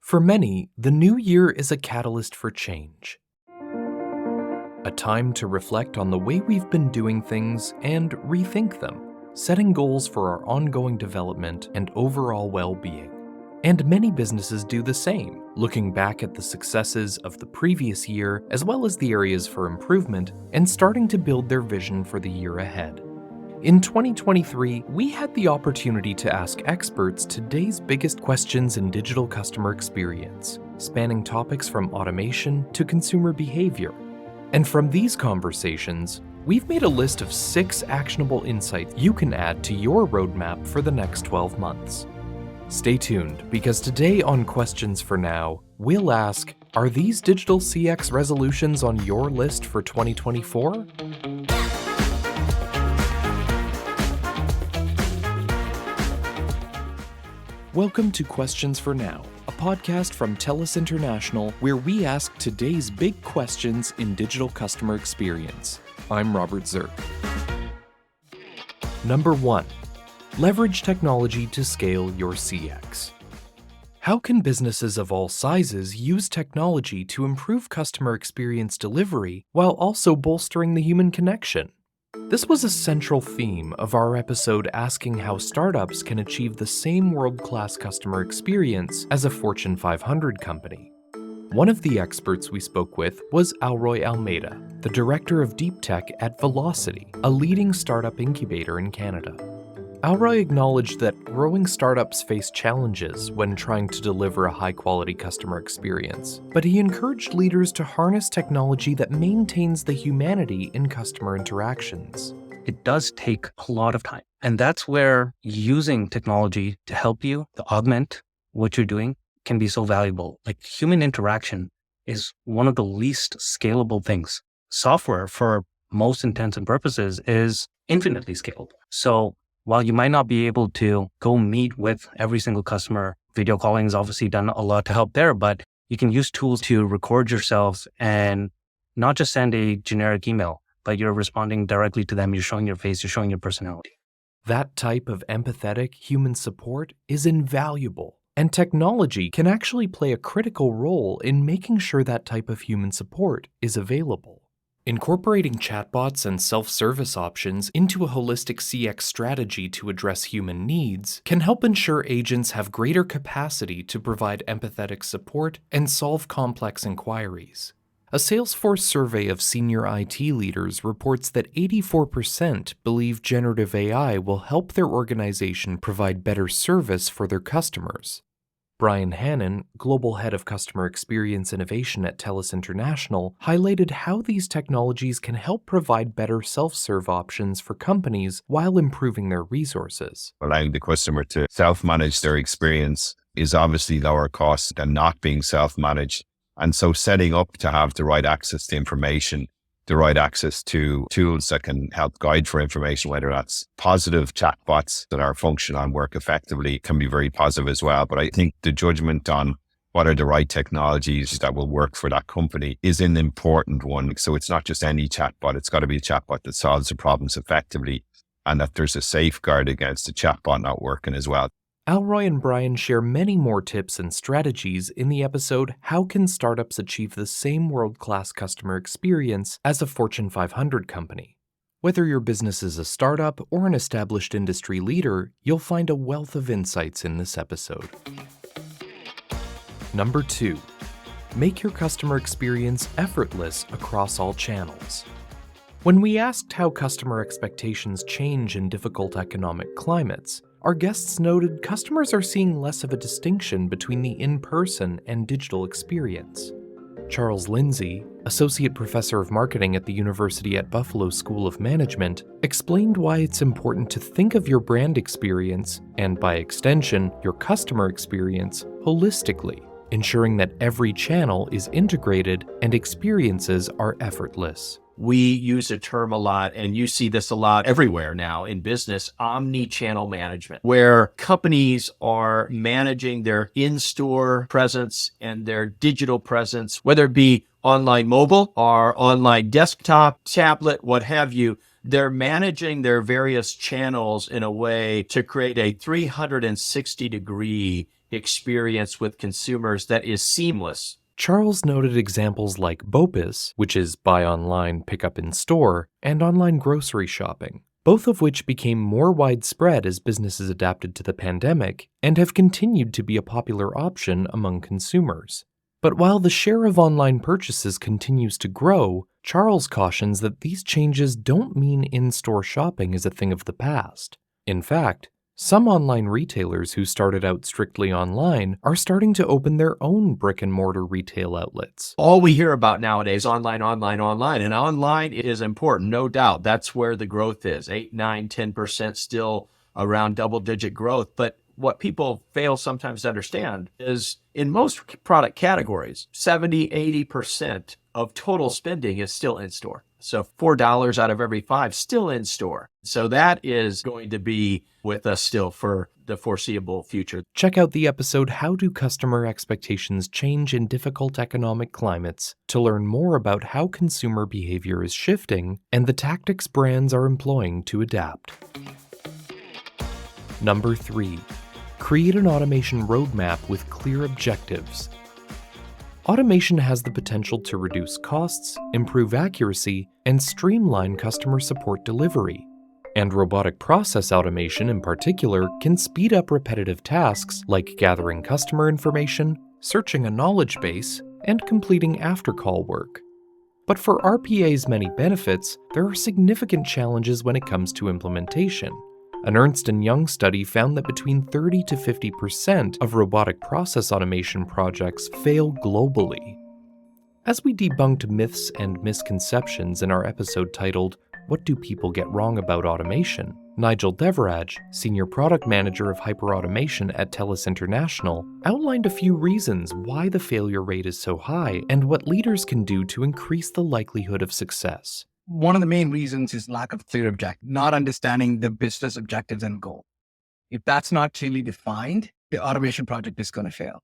For many, the new year is a catalyst for change. A time to reflect on the way we've been doing things and rethink them, setting goals for our ongoing development and overall well-being. And many businesses do the same, looking back at the successes of the previous year as well as the areas for improvement and starting to build their vision for the year ahead. In 2023, we had the opportunity to ask experts today's biggest questions in digital customer experience, spanning topics from automation to consumer behavior. And from these conversations, we've made a list of 6 actionable insights you can add to your roadmap for the next 12 months. Stay tuned, because today on Questions for Now, we'll ask, are these digital CX resolutions on your list for 2024? Welcome to Questions for Now, a podcast from TELUS International where we ask today's big questions in digital customer experience. I'm Robert Zirk. Number 1. Leverage technology to scale your CX. How can businesses of all sizes use technology to improve customer experience delivery while also bolstering the human connection? This was a central theme of our episode asking how startups can achieve the same world-class customer experience as a Fortune 500 company. One of the experts we spoke with was Alroy Almeida, the director of deep tech at Velocity, a leading startup incubator in Canada. Alroy acknowledged that growing startups face challenges when trying to deliver a high-quality customer experience, but he encouraged leaders to harness technology that maintains the humanity in customer interactions. It does take a lot of time. And that's where using technology to help you, to augment what you're doing, can be so valuable. Like, human interaction is one of the least scalable things. Software, for most intents and purposes, is infinitely scalable. So while you might not be able to go meet with every single customer, video calling has obviously done a lot to help there, but you can use tools to record yourselves and not just send a generic email, but you're responding directly to them. You're showing your face, you're showing your personality. That type of empathetic human support is invaluable, and technology can actually play a critical role in making sure that type of human support is available. Incorporating chatbots and self-service options into a holistic CX strategy to address human needs can help ensure agents have greater capacity to provide empathetic support and solve complex inquiries. A Salesforce survey of senior IT leaders reports that 84% believe generative AI will help their organization provide better service for their customers. Brian Hannon, Global Head of Customer Experience Innovation at TELUS International, highlighted how these technologies can help provide better self-serve options for companies while improving their resources. Allowing the customer to self-manage their experience is obviously lower cost than not being self-managed. And so setting up to have the right access to information, the right access to tools that can help guide for information, whether that's positive chatbots that are functional and work effectively, can be very positive as well. But I think the judgment on what are the right technologies that will work for that company is an important one. So it's not just any chatbot. It's got to be a chatbot that solves the problems effectively, and that there's a safeguard against the chatbot not working as well. Alroy and Brian share many more tips and strategies in the episode, How Can Startups Achieve the Same World-Class Customer Experience as a Fortune 500 Company? Whether your business is a startup or an established industry leader, you'll find a wealth of insights in this episode. Number 2. Make your customer experience effortless across all channels. When we asked how customer expectations change in difficult economic climates, our guests noted customers are seeing less of a distinction between the in-person and digital experience. Charles Lindsay, Associate Professor of Marketing at the University at Buffalo School of Management, explained why it's important to think of your brand experience, and by extension, your customer experience, holistically, ensuring that every channel is integrated and experiences are effortless. We use a term a lot, and you see this a lot everywhere now in business, omnichannel management, where companies are managing their in-store presence and their digital presence, whether it be online mobile or online desktop, tablet, what have you. They're managing their various channels in a way to create a 360-degree experience with consumers that is seamless. Charles noted examples like BOPIS, which is buy online, pick up in store, and online grocery shopping, both of which became more widespread as businesses adapted to the pandemic and have continued to be a popular option among consumers. But while the share of online purchases continues to grow, Charles cautions that these changes don't mean in-store shopping is a thing of the past. In fact, some online retailers who started out strictly online are starting to open their own brick-and-mortar retail outlets. All we hear about nowadays, online, online, online. And online is important, no doubt. That's where the growth is, 8, 9, 10% still around double-digit growth. But what people fail sometimes to understand is in most product categories, 70, 80% of total spending is still in-store. So $4 out of every 5 still in store. So that is going to be with us still for the foreseeable future. Check out the episode How Do Customer Expectations Change in Difficult Economic Climates to learn more about how consumer behavior is shifting and the tactics brands are employing to adapt. Number 3. Create an automation roadmap with clear objectives. Automation has the potential to reduce costs, improve accuracy, and streamline customer support delivery. And robotic process automation in particular can speed up repetitive tasks like gathering customer information, searching a knowledge base, and completing after-call work. But for RPA's many benefits, there are significant challenges when it comes to implementation. An Ernst & Young study found that between 30 to 50% of robotic process automation projects fail globally. As we debunked myths and misconceptions in our episode titled, What Do People Get Wrong About Automation?, Nigel Deveraj, Senior Product Manager of Hyperautomation at TELUS International, outlined a few reasons why the failure rate is so high and what leaders can do to increase the likelihood of success. One of the main reasons is lack of clear objective, not understanding the business objectives and goal. If that's not clearly defined, the automation project is going to fail.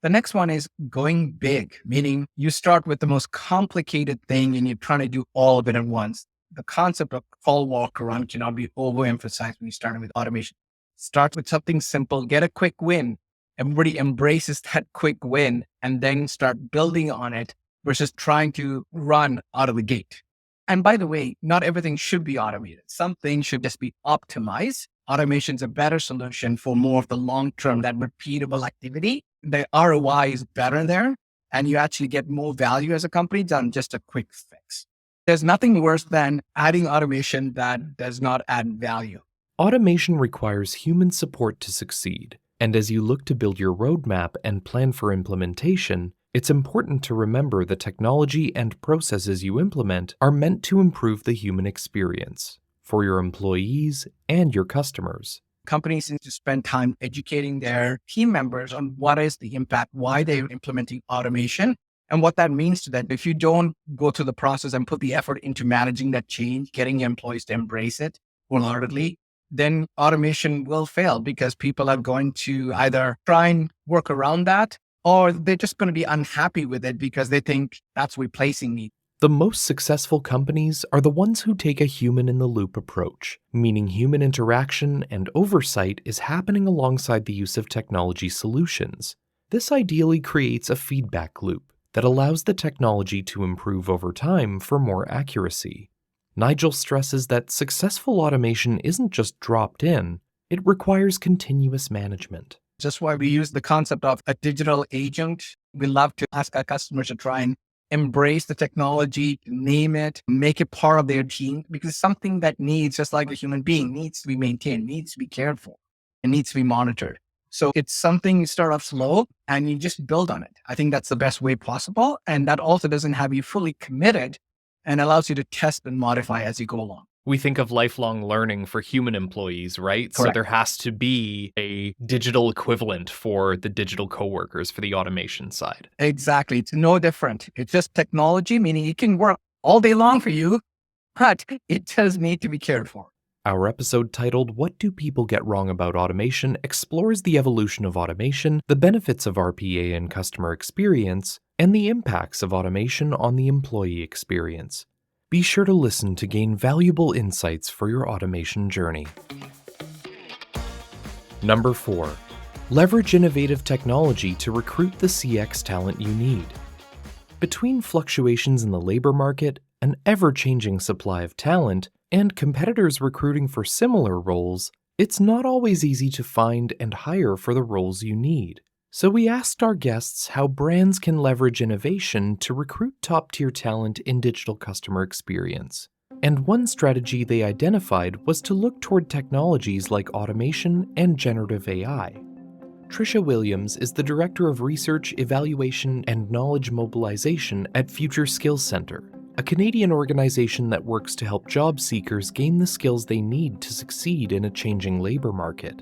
The next one is going big, meaning you start with the most complicated thing and you're trying to do all of it at once. The concept of call, walk, run cannot be overemphasized when you start with automation. Start with something simple, get a quick win. Everybody embraces that quick win and then start building on it versus trying to run out of the gate. And by the way, not everything should be automated. Some things should just be optimized. Automation is a better solution for more of the long-term, that repeatable activity. The ROI is better there, and you actually get more value as a company than just a quick fix. There's nothing worse than adding automation that does not add value. Automation requires human support to succeed, and as you look to build your roadmap and plan for implementation, it's important to remember the technology and processes you implement are meant to improve the human experience for your employees and your customers. Companies need to spend time educating their team members on what is the impact, why they're implementing automation, and what that means to them. If you don't go through the process and put the effort into managing that change, getting your employees to embrace it wholeheartedly, then automation will fail because people are going to either try and work around that, or they're just going to be unhappy with it because they think that's replacing me. The most successful companies are the ones who take a human-in-the-loop approach, meaning human interaction and oversight is happening alongside the use of technology solutions. This ideally creates a feedback loop that allows the technology to improve over time for more accuracy. Nigel stresses that successful automation isn't just dropped in, it requires continuous management. Just why we use the concept of a digital agent. We love to ask our customers to try and embrace the technology, name it, make it part of their team, because it's something that needs, just like a human being, needs to be maintained, needs to be cared for, and needs to be monitored. So it's something you start off slow and you just build on it. I think that's the best way possible. And that also doesn't have you fully committed and allows you to test and modify as you go along. We think of lifelong learning for human employees, right? Correct. So there has to be a digital equivalent for the digital coworkers for the automation side. Exactly. It's no different. It's just technology, meaning it can work all day long for you, but it does need to be cared for. Our episode titled, What Do People Get Wrong About Automation? Explores the evolution of automation, the benefits of RPA and customer experience, and the impacts of automation on the employee experience. Be sure to listen to gain valuable insights for your automation journey. Number 4, Leverage innovative technology to recruit the CX talent you need. Between fluctuations in the labor market, an ever-changing supply of talent, and competitors recruiting for similar roles, it's not always easy to find and hire for the roles you need. So we asked our guests how brands can leverage innovation to recruit top-tier talent in digital customer experience. And one strategy they identified was to look toward technologies like automation and generative AI. Tricia Williams is the Director of Research, Evaluation, and Knowledge Mobilization at Future Skills Center, a Canadian organization that works to help job seekers gain the skills they need to succeed in a changing labor market.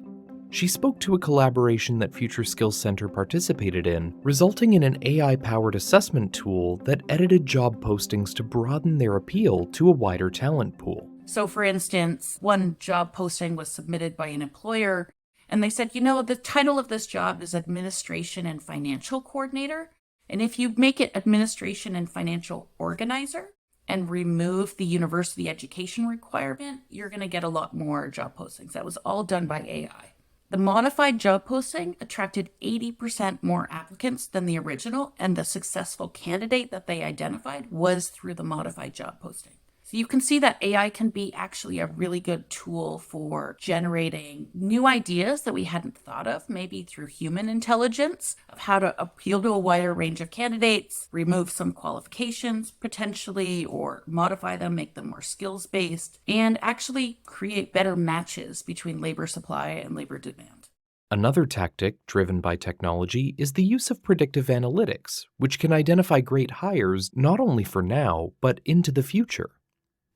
She spoke to a collaboration that Future Skills Center participated in, resulting in an AI-powered assessment tool that edited job postings to broaden their appeal to a wider talent pool. So for instance, one job posting was submitted by an employer, and they said, the title of this job is Administration and Financial Coordinator. And if you make it Administration and Financial Organizer and remove the university education requirement, you're going to get a lot more job postings. That was all done by AI. The modified job posting attracted 80% more applicants than the original, and the successful candidate that they identified was through the modified job posting. So you can see that AI can be actually a really good tool for generating new ideas that we hadn't thought of, maybe through human intelligence, of how to appeal to a wider range of candidates, remove some qualifications potentially, or modify them, make them more skills-based, and actually create better matches between labor supply and labor demand. Another tactic driven by technology is the use of predictive analytics, which can identify great hires not only for now, but into the future.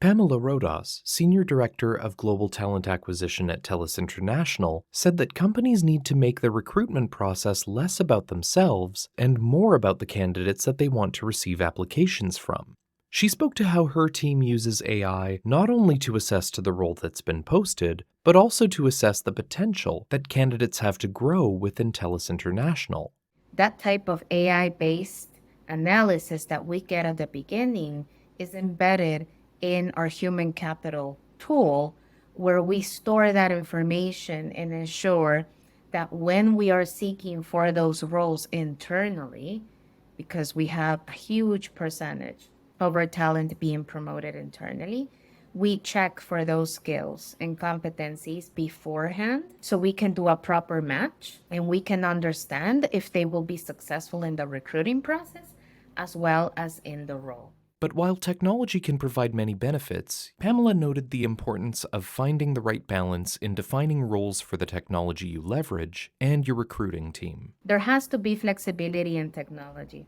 Pamela Rodas, Senior Director of Global Talent Acquisition at TELUS International, said that companies need to make the recruitment process less about themselves and more about the candidates that they want to receive applications from. She spoke to how her team uses AI not only to assess to the role that's been posted, but also to assess the potential that candidates have to grow within TELUS International. That type of AI-based analysis that we get at the beginning is embedded in our human capital tool, where we store that information and ensure that when we are seeking for those roles internally, because we have a huge percentage of our talent being promoted internally, we check for those skills and competencies beforehand so we can do a proper match and we can understand if they will be successful in the recruiting process as well as in the role. But while technology can provide many benefits, Pamela noted the importance of finding the right balance in defining roles for the technology you leverage and your recruiting team. There has to be flexibility in technology.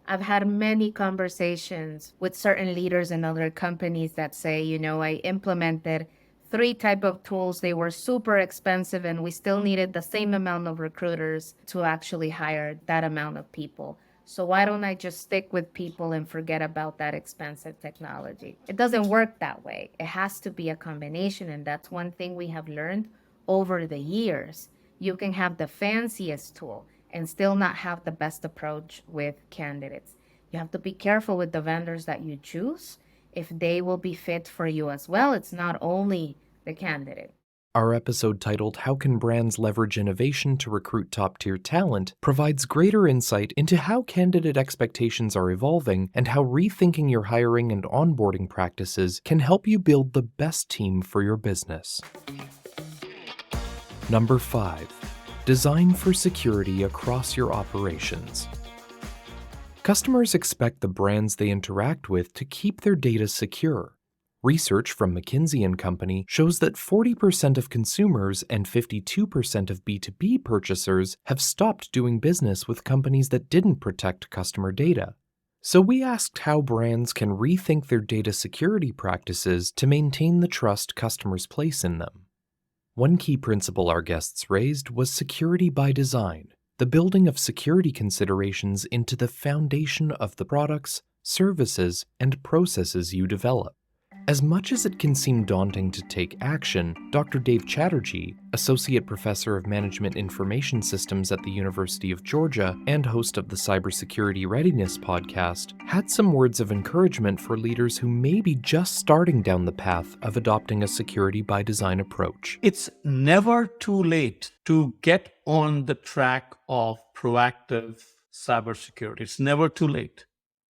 I've had many conversations with certain leaders in other companies that say, I implemented 3 types of tools. They were super expensive and we still needed the same amount of recruiters to actually hire that amount of people. So why don't I just stick with people and forget about that expensive technology? It doesn't work that way. It has to be a combination. And that's one thing we have learned over the years. You can have the fanciest tool and still not have the best approach with candidates. You have to be careful with the vendors that you choose if they will be fit for you as well. It's not only the candidate. Our episode titled How Can Brands Leverage Innovation to Recruit Top-Tier Talent provides greater insight into how candidate expectations are evolving and how rethinking your hiring and onboarding practices can help you build the best team for your business. Number 5. Design for security across your operations. Customers expect the brands they interact with to keep their data secure. Research from McKinsey & Company shows that 40% of consumers and 52% of B2B purchasers have stopped doing business with companies that didn't protect customer data. So we asked how brands can rethink their data security practices to maintain the trust customers place in them. One key principle our guests raised was security by design, the building of security considerations into the foundation of the products, services, and processes you develop. As much as it can seem daunting to take action, Dr. Dave Chatterjee, Associate Professor of Management Information Systems at the University of Georgia and host of the Cybersecurity Readiness podcast, had some words of encouragement for leaders who may be just starting down the path of adopting a security by design approach. It's never too late to get on the track of proactive cybersecurity. It's never too late.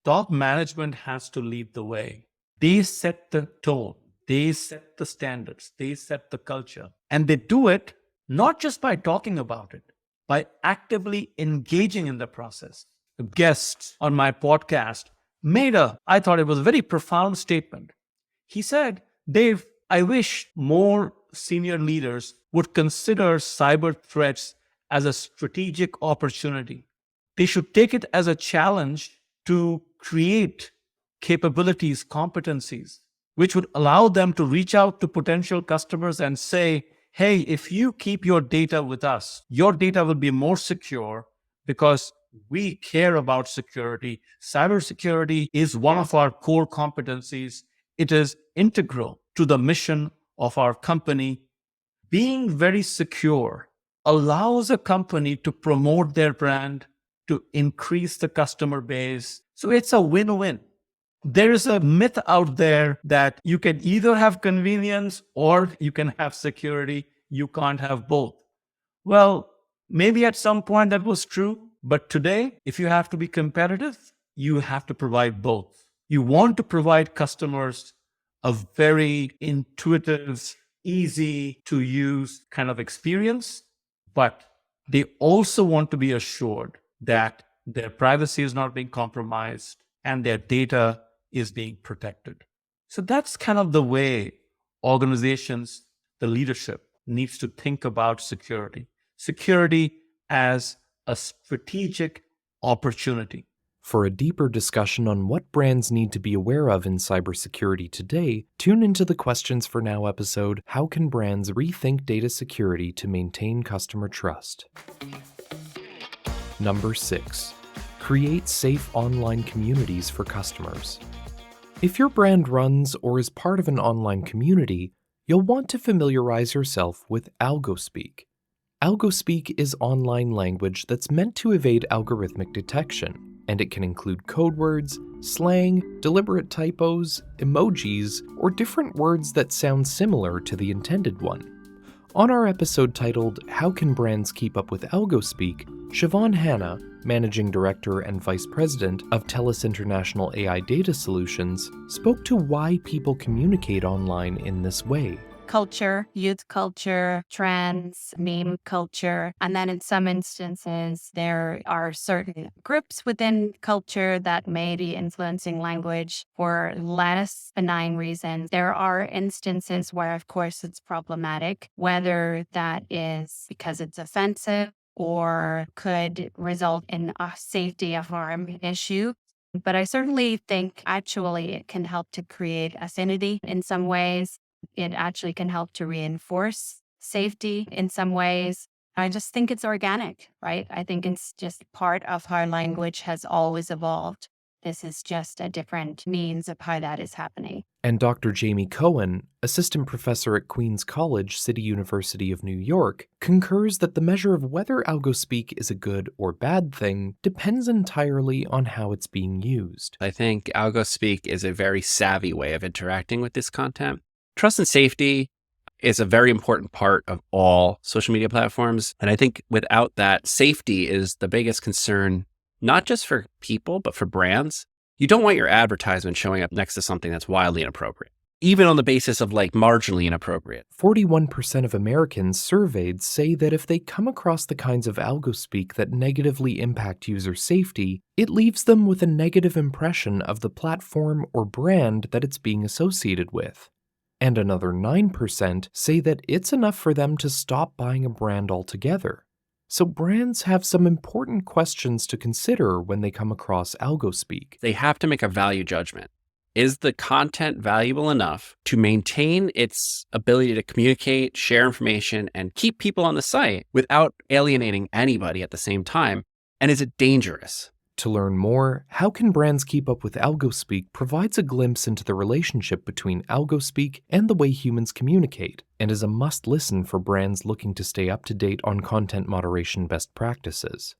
Top management has to lead the way. They set the tone, they set the standards, they set the culture. And they do it not just by talking about it, by actively engaging in the process. The guest on my podcast I thought it was a very profound statement. He said, Dave, I wish more senior leaders would consider cyber threats as a strategic opportunity. They should take it as a challenge to create capabilities, competencies, which would allow them to reach out to potential customers and say, hey, if you keep your data with us, your data will be more secure because we care about security. Cybersecurity is one of our core competencies. It is integral to the mission of our company. Being very secure allows a company to promote their brand, to increase the customer base. So it's a win-win. There is a myth out there that you can either have convenience or you can have security. You can't have both. Well, maybe at some point that was true, but today, if you have to be competitive, you have to provide both. You want to provide customers a very intuitive, easy to use kind of experience, but they also want to be assured that their privacy is not being compromised and their data is being protected. So that's kind of the way organizations, the leadership needs to think about security. Security as a strategic opportunity. For a deeper discussion on what brands need to be aware of in cybersecurity today, tune into the Questions for Now episode, How Can Brands Rethink Data Security to Maintain Customer Trust? Number 6. Create safe online communities for customers. If your brand runs or is part of an online community, you'll want to familiarize yourself with AlgoSpeak. AlgoSpeak is online language that's meant to evade algorithmic detection, and it can include code words, slang, deliberate typos, emojis, or different words that sound similar to the intended one. On our episode titled How Can Brands Keep Up with AlgoSpeak, Siobhan Hanna, Managing Director and Vice President of TELUS International AI Data Solutions, spoke to why people communicate online in this way. Culture, youth culture, trends, meme culture. And then in some instances, there are certain groups within culture that may be influencing language for less benign reasons. There are instances where, of course, it's problematic, whether that is because it's offensive or could result in a safety of harm issue. But I certainly think actually it can help to create affinity in some ways. It actually can help to reinforce safety in some ways. I just think it's organic, right? I think it's just part of how language has always evolved. This is just a different means of how that is happening. And Dr. Jamie Cohen, assistant professor at Queens College, City University of New York, concurs that the measure of whether AlgoSpeak is a good or bad thing depends entirely on how it's being used. I think AlgoSpeak is a very savvy way of interacting with this content. Trust and safety is a very important part of all social media platforms. And I think without that, safety is the biggest concern, not just for people, but for brands. You don't want your advertisement showing up next to something that's wildly inappropriate, even on the basis of like marginally inappropriate. 41% of Americans surveyed say that if they come across the kinds of AlgoSpeak that negatively impact user safety, it leaves them with a negative impression of the platform or brand that it's being associated with. And another 9% say that it's enough for them to stop buying a brand altogether. So brands have some important questions to consider when they come across AlgoSpeak. They have to make a value judgment. Is the content valuable enough to maintain its ability to communicate, share information, and keep people on the site without alienating anybody at the same time? And is it dangerous? To learn more, How Can Brands Keep Up with Algospeak provides a glimpse into the relationship between Algospeak and the way humans communicate, and is a must-listen for brands looking to stay up to date on content moderation best practices.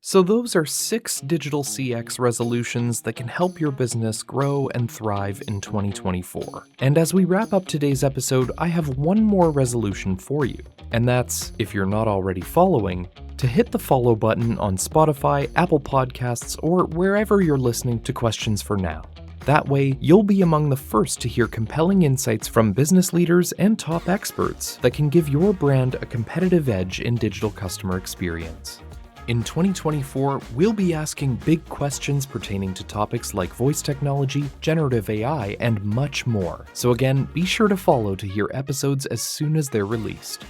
So those are 6 digital CX resolutions that can help your business grow and thrive in 2024. And as we wrap up today's episode, I have one more resolution for you. And that's, if you're not already following, to hit the follow button on Spotify, Apple Podcasts, or wherever you're listening to Questions for Now. That way, you'll be among the first to hear compelling insights from business leaders and top experts that can give your brand a competitive edge in digital customer experience. In 2024, we'll be asking big questions pertaining to topics like voice technology, generative AI, and much more. So again, be sure to follow to hear episodes as soon as they're released.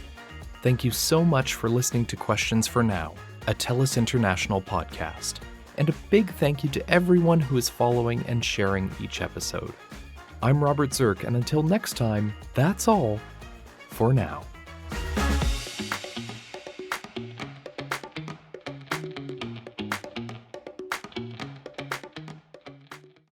Thank you so much for listening to Questions for Now, a TELUS International podcast. And a big thank you to everyone who is following and sharing each episode. I'm Robert Zirk, and until next time, that's all for now.